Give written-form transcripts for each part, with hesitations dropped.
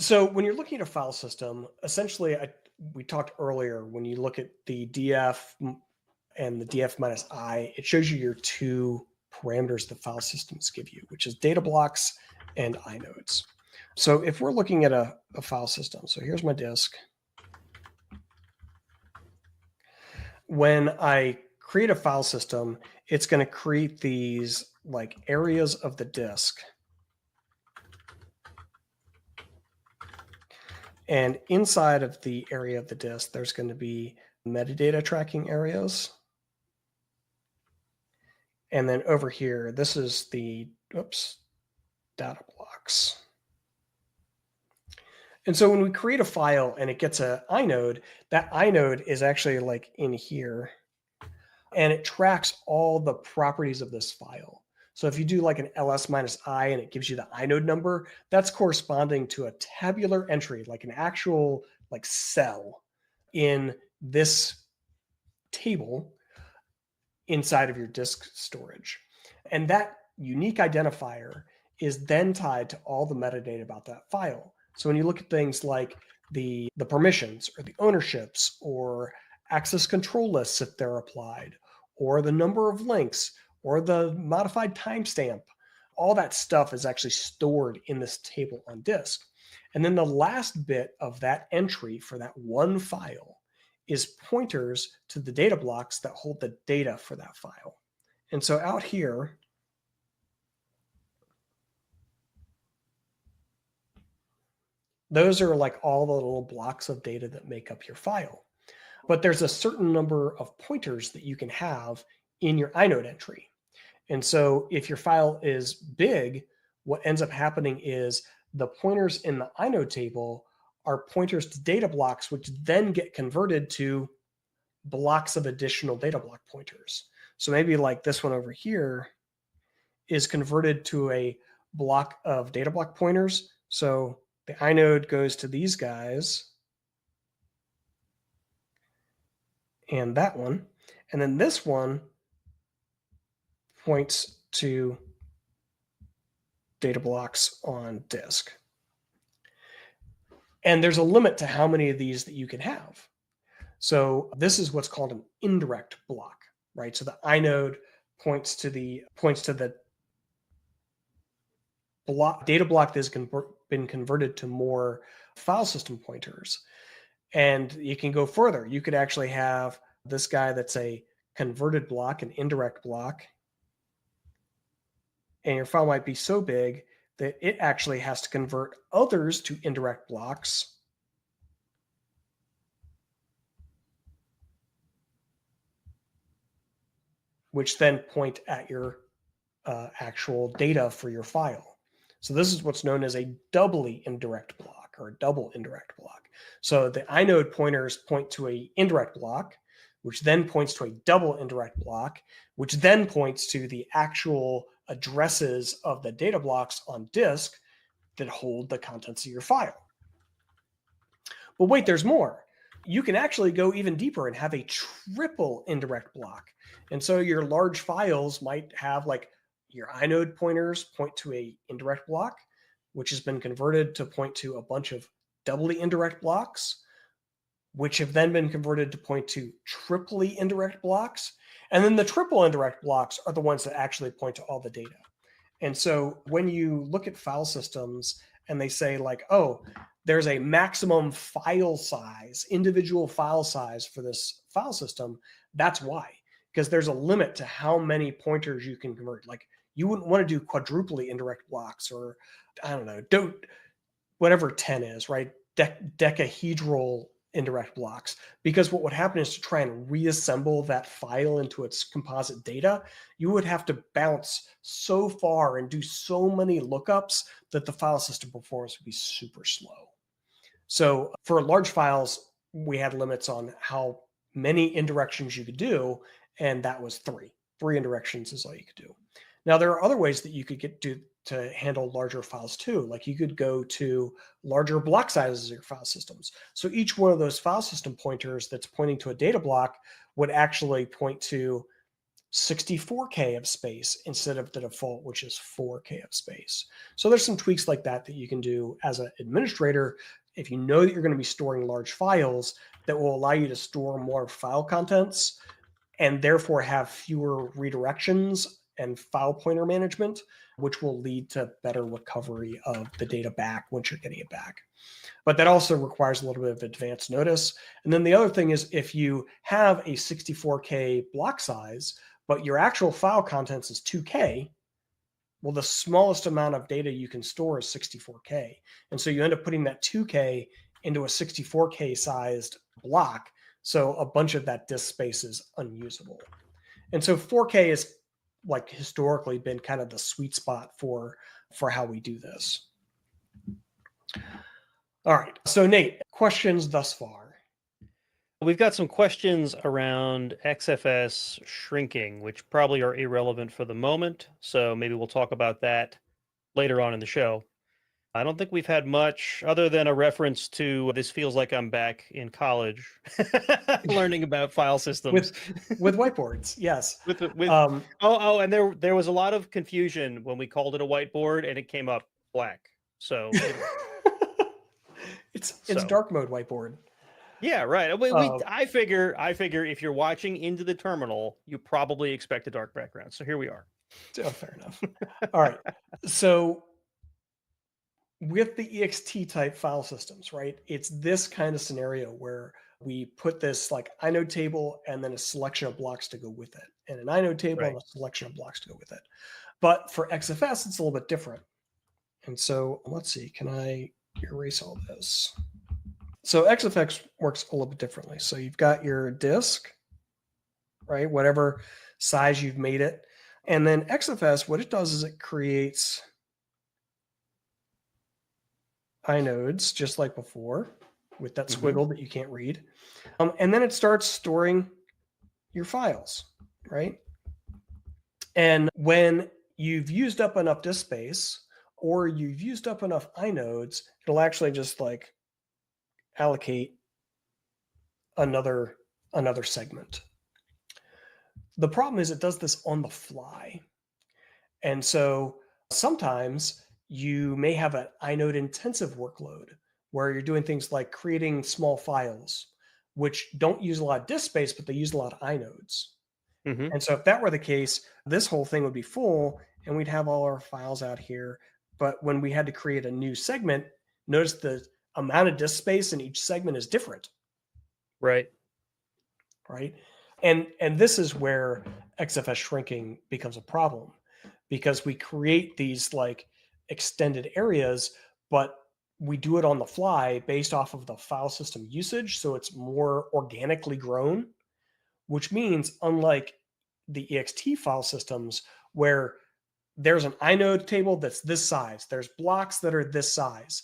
So when you're looking at a file system, essentially, we talked earlier, when you look at the and the df minus I, it shows you your two parameters the file systems give you, which is data blocks and inodes. So if we're looking at a file system, so here's my disk. When I create a file system, it's going to create these like areas of the disk. And inside of the area of the disk, there's going to be metadata tracking areas. And then over here, this is the, data blocks. And so when we create a file and it gets an inode, that inode is actually like in here, and it tracks all the properties of this file. So if you do like an ls minus I and it gives you the inode number, that's corresponding to a tabular entry, like an actual like cell in this table inside of your disk storage. And that unique identifier is then tied to all the metadata about that file. So when you look at things like the permissions or the ownerships or access control lists, if they're applied, or the number of links or the modified timestamp, all that stuff is actually stored in this table on disk. And then the last bit of that entry for that one file is pointers to the data blocks that hold the data for that file. And so out here, those are like all the little blocks of data that make up your file. But there's a certain number of pointers that you can have in your inode entry. And so if your file is big, what ends up happening is the pointers in the inode table are pointers to data blocks, which then get converted to blocks of additional data block pointers. So maybe like this one over here is converted to a block of data block pointers. So the inode goes to these guys and that one. And then this one points to data blocks on disk. And there's a limit to how many of these that you can have. So this is what's called an indirect block, right? So the inode points to the data block that has been converted to more file system pointers. And you can go further. You could actually have this guy that's a converted block, an indirect block. And your file might be so big that it actually has to convert others to indirect blocks. Which then point at your actual data for your file. So this is what's known as a doubly indirect block or a double indirect block. So the inode pointers point to an indirect block, which then points to a double indirect block, which then points to the actual addresses of the data blocks on disk that hold the contents of your file. But wait, there's more. You can actually go even deeper and have a triple indirect block. And so your large files might have like your inode pointers point to a indirect block, which has been converted to point to a bunch of doubly indirect blocks, which have then been converted to point to triply indirect blocks. And then the triple indirect blocks are the ones that actually point to all the data. And so when you look at file systems and they say like, oh, there's a maximum file size, individual file size for this file system, that's why. Because there's a limit to how many pointers you can convert. Like you wouldn't want to do quadruply indirect blocks or I don't know, whatever 10 is, right? Decahedral indirect blocks. Because what would happen is to try and reassemble that file into its composite data, you would have to bounce so far and do so many lookups that the file system performance would be super slow. So for large files, we had limits on how many indirections you could do, and that was three. Three indirections is all you could do. Now, there are other ways that you could get to handle larger files too. Like you could go to larger block sizes of your file systems. So each one of those file system pointers that's pointing to a data block would actually point to 64K of space instead of the default, which is 4K of space. So there's some tweaks like that that you can do as an administrator if you know that you're going to be storing large files that will allow you to store more file contents and therefore have fewer redirections and file pointer management, which will lead to better recovery of the data back once you're getting it back. But that also requires a little bit of advance notice. And then the other thing is if you have a 64K block size, but your actual file contents is 2K, well, the smallest amount of data you can store is 64K. And so you end up putting that 2K into a 64K sized block. So a bunch of that disk space is unusable. And so 4K has like historically been kind of the sweet spot for how we do this. All right. So Nate, questions thus far? We've got some questions around XFS shrinking, which probably are irrelevant for the moment. So maybe we'll talk about that later on in the show. I don't think we've had much other than a reference to this feels like I'm back in college learning about file systems with whiteboards. Yes. And there was a lot of confusion when we called it a whiteboard and it came up black. So it's dark mode whiteboard. Yeah, right. I figure if you're watching into the terminal, you probably expect a dark background. So here we are. Oh, fair enough. All right. So with the ext type file systems, right? It's this kind of scenario where we put this like inode table and then a selection of blocks to go with it, and an inode table and a selection of blocks to go with it. But for XFS, it's a little bit different. And so let's see, can I erase all this? So XFS works a little bit differently. So you've got your disk, right? Whatever size you've made it. And then XFS, what it does is it creates inodes just like before with that squiggle that you can't read. And then it starts storing your files, right? And when you've used up enough disk space or you've used up enough inodes, it'll actually just like allocate another segment. The problem is it does this on the fly. And so sometimes you may have an inode intensive workload where you're doing things like creating small files, which don't use a lot of disk space, but they use a lot of inodes. And so if that were the case, this whole thing would be full and we'd have all our files out here. But when we had to create a new segment, notice the amount of disk space in each segment is different. Right. And this is where XFS shrinking becomes a problem, because we create these like extended areas, but we do it on the fly based off of the file system usage. So it's more organically grown, which means unlike the ext file systems where there's an inode table that's this size, there's blocks that are this size,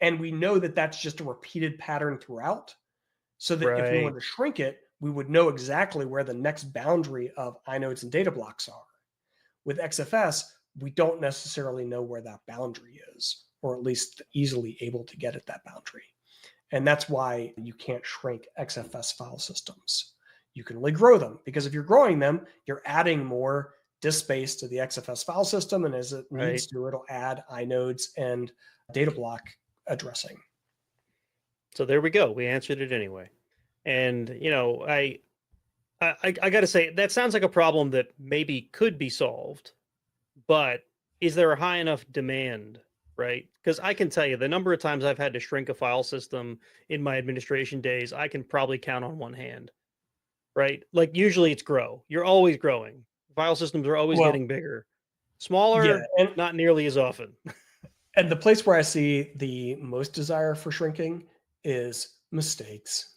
and we know that that's just a repeated pattern throughout, so that if we want to shrink it, we would know exactly where the next boundary of inodes and data blocks are. With XFS, we don't necessarily know where that boundary is, or at least easily able to get at that boundary. And that's why you can't shrink XFS file systems. You can only grow them, because if you're growing them, you're adding more disk space to the XFS file system, and as it needs to, it'll add inodes and data block addressing. So there we go. We answered it anyway. And, I got to say, that sounds like a problem that maybe could be solved, but is there a high enough demand, right? Because I can tell you the number of times I've had to shrink a file system in my administration days, I can probably count on one hand, right? Like usually it's grow. You're always growing. File systems are always getting bigger. Smaller, and not nearly as often. And the place where I see the most desire for shrinking is mistakes.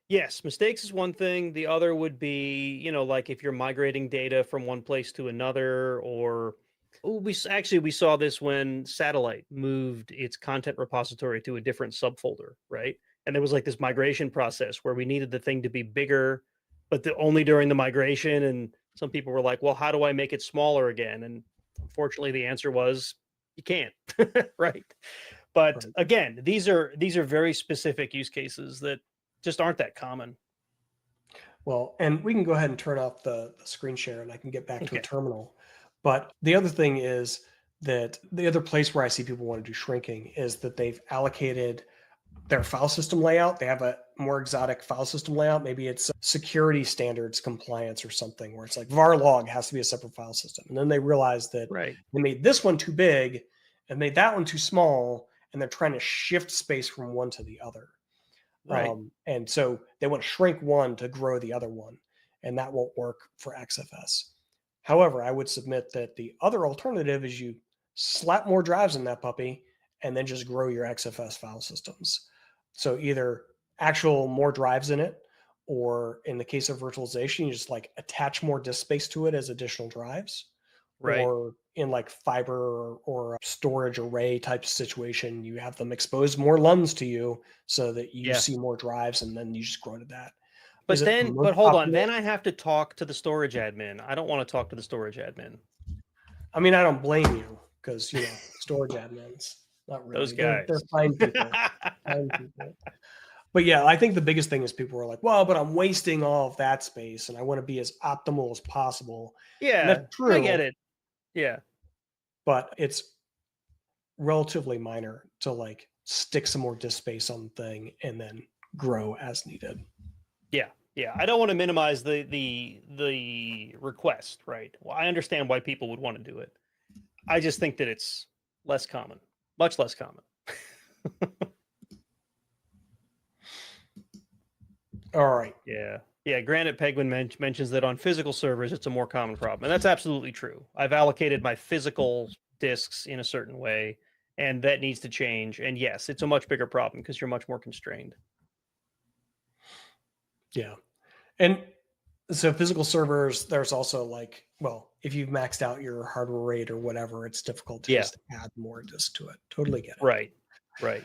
Yes, mistakes is one thing. The other would be, like if you're migrating data from one place to another, or we saw this when Satellite moved its content repository to a different subfolder, right? And there was like this migration process where we needed the thing to be bigger, but only during the migration. And some people were like, well, how do I make it smaller again? And unfortunately, the answer was you can't, right? But again, these are very specific use cases that just aren't that common. Well, and we can go ahead and turn off the screen share and I can get back to a Okay. terminal. But the other thing is that the other place where I see people want to do shrinking is that they've allocated their file system layout. They have a more exotic file system layout. Maybe it's security standards compliance or something where it's like var log has to be a separate file system. And then they realize that Right. they made this one too big and made that one too small. And they're trying to shift space from one to the other. Right. And so they want to shrink one to grow the other one. And that won't work for XFS. However, I would submit that the other alternative is you slap more drives in that puppy and then just grow your XFS file systems. So either actual more drives in it, or in the case of virtualization, you just like attach more disk space to it as additional drives, Right. or in like fiber or a storage array type situation, you have them expose more LUNs to you so that you Yeah. see more drives and then you just grow to that. Is But it the then, most but hold on. optimal? Then I have to talk to the storage admin. I don't want to talk to the storage admin. I mean, I don't blame you because storage admins, not Those really. They're guys. fine people. Fine people. But yeah, I think the biggest thing is people are like, well, but I'm wasting all of that space and I want to be as optimal as possible. And that's Yeah, I get true, it. Yeah. but it's relatively minor to like stick some more disk space on the thing and then grow as needed. Yeah. Yeah. I don't want to minimize the request, right? Well, I understand why people would want to do it. I just think that it's less common, much less common. All right. Yeah. Yeah. Granted, Penguin mentions that on physical servers, it's a more common problem. And that's absolutely true. I've allocated my physical disks in a certain way, and that needs to change. And yes, it's a much bigger problem because you're much more constrained. Yeah. And so physical servers, there's also like, well, if you've maxed out your hardware rate or whatever, it's difficult to Yeah. just add more disk to it. Totally get it. Right. Right.